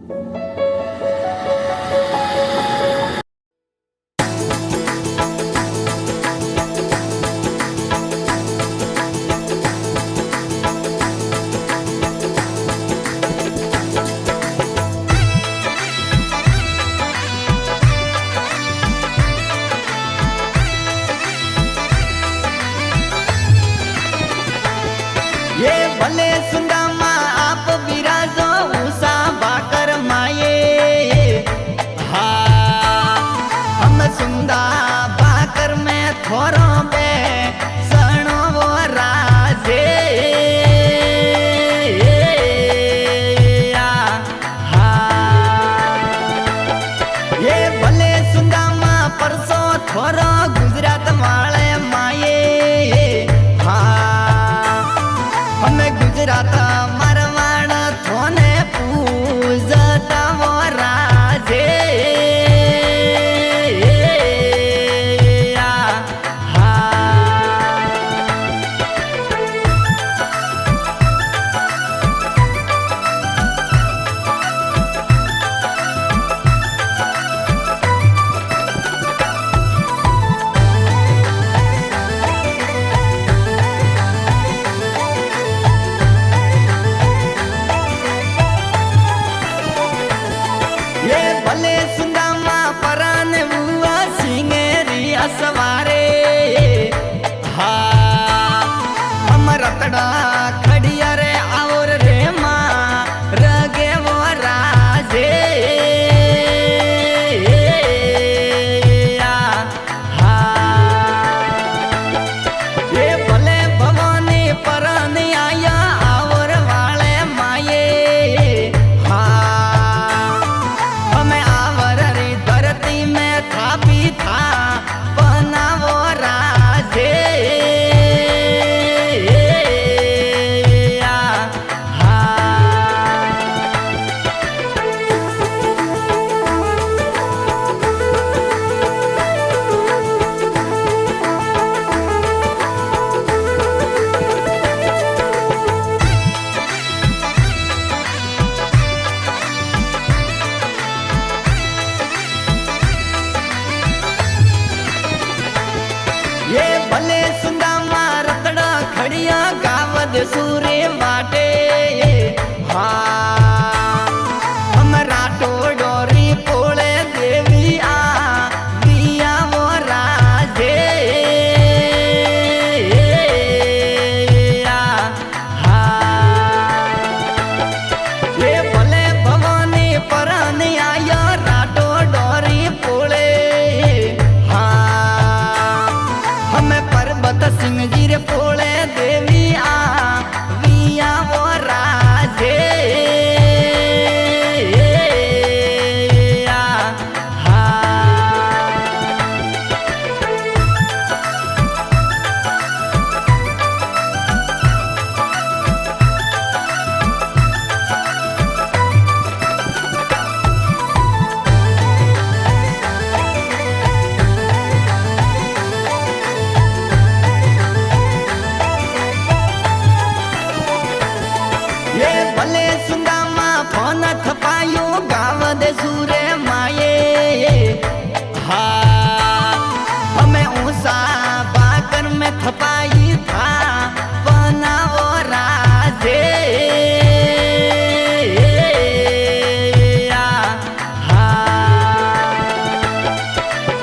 ये भले सुदामा आप विराजो उषा बाकर माये, हाँ हम सुंदा बाकर में थोरो बे सणो वो राजे, हाँ ये भले सुदामा परसो थोरो गुजरात वाले माये, हाँ हमें गुजरात मरवाड़ थोने पूजता वो राजे, ये भले सुदामा परान बुआ सिंगेरी असवारे, हाँ हम रतड़ा खड़िया रे और रे माँ रगे वो राजे, हाँ ये भले भवानी परान आया और वाले माये, हाँ हमें आवर रे धरती में था भी था बनावो राजे, ये भले सुदामा रतड़ा खड़िया गावद सूरे बाटे, हाँ हम राटो डोरी पोले देवी आ विया वो राजे, हाँ ये भले भवानी परान आया राटो डोरी पोले, हाँ हमें पर्वत सिंह जी रे पोले देवी आ विया वो राजे, ये भले सुदामा फोन थपायो गाव दे सूरे माये, हाँ हमें ऊषा बाकर में थपाई था बनावो राजे, हाँ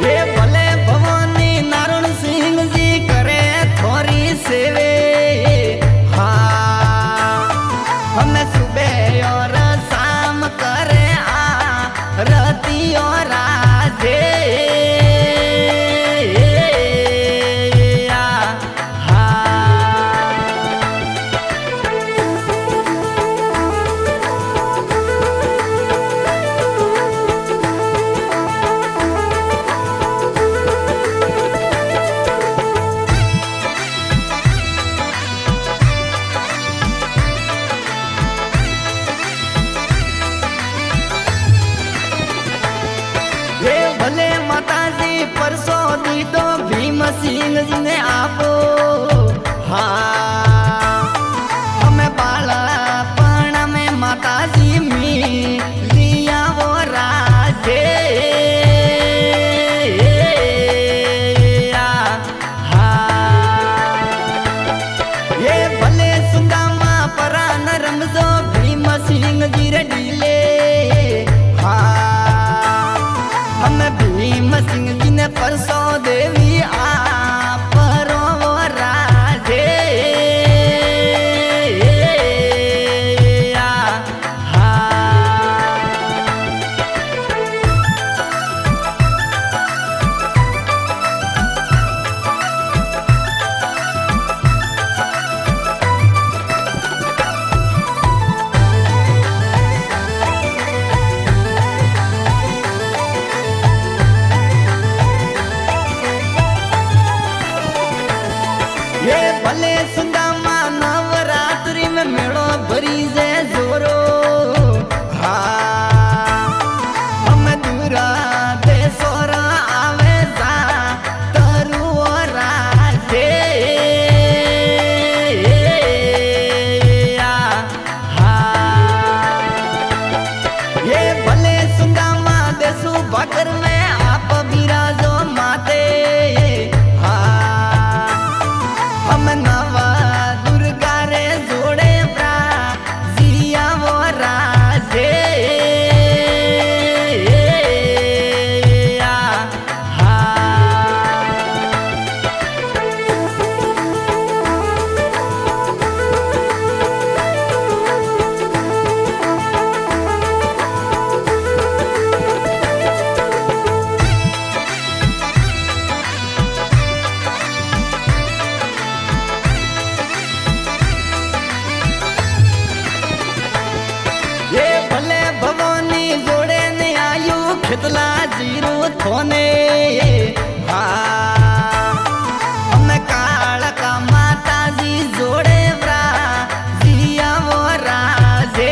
ये भले भवानी नारायण सिंह जी करे थोड़ी सेवे, हमें सुबह और शाम करे रती और राजे, ये भले माताजी परसो दी तो भीम सिंह जी ने आपो, हाँ हमें बाला पण में माताजी मिली दिले हाँ हम भीम सिंह जी ने परसो देवी आप राजे ये भले सुदामा नवरात्रि में मेड़ो भरी जे जोरो हाँ हम दूरा देशोरा आवे जा तरु राजे हाँ ये भले सुदामा देसु बकर में आप बिराजो माते हम नवा दुर्गा रे जोड़े ब्रा जिया वो राजे ये भले भवानी जोड़े ने आयु खितला जीरो थोने हाँ हम काल का माता जी जोड़े ब्रा जिया वो राजे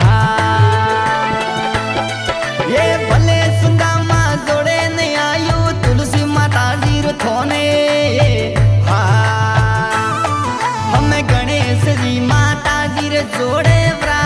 हाँ ये भले सुदामा जोड़े ने आयु तुलसी माता जीरो थोने गणेश जी माता जी रे जोड़े ब्रा